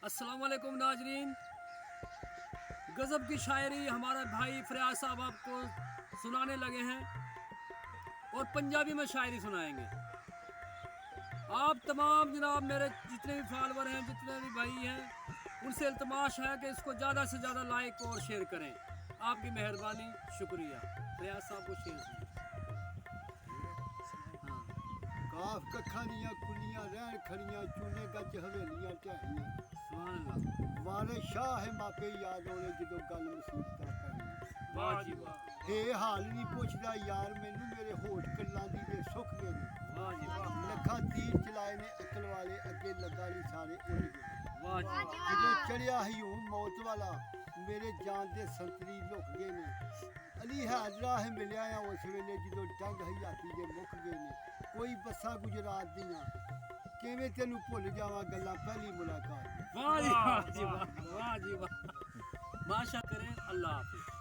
अस्सलाम वालेकुम नाजरीन। गज़ब की शायरी हमारा भाई फरियाद साहब आपको सुनाने लगे हैं और पंजाबी में शायरी सुनाएंगे। आप तमाम जनाब मेरे जितने भी फॉलोवर हैं, जितने भी भाई हैं, उनसे इल्तमास है कि इसको ज़्यादा से ज़्यादा लाइक और शेयर करें। आपकी मेहरबानी, शुक्रिया। फरियाद साहब को शेयर सुनाएं। काफ कखा दियां कुलियां रहन खड़ियां चूने गच हवेलियां ढाइयां सुभान अल्लाह। वारिस शाह है मापे याद आने जदों गल मुसीबतां पैणियां। वाह जी वाह, हे हाल नहीं पुछदा यार मैनू मेरे होठ कल्लां दी दे सुख गए ने। वाह जी वाह, लखा तीर चलाए ने अकल वाले अगे लगा नहीं सारे उड़ गए। वाह जी वाह, जदों चढ़िया हयूम मौत वाला मेरे जान दे संतरी लुक गए ने। अली हाजरा है मिलिया आ उस वेले जदों डंग हयाती दे मुक गए ने। कोई बसा गुजरात दियां किवें तेनू भुल जावां गल्लां पहली मुलाकात। वाह जी वाह, वाह जी वाह। माशा करें। अल्लाह हाफिज़।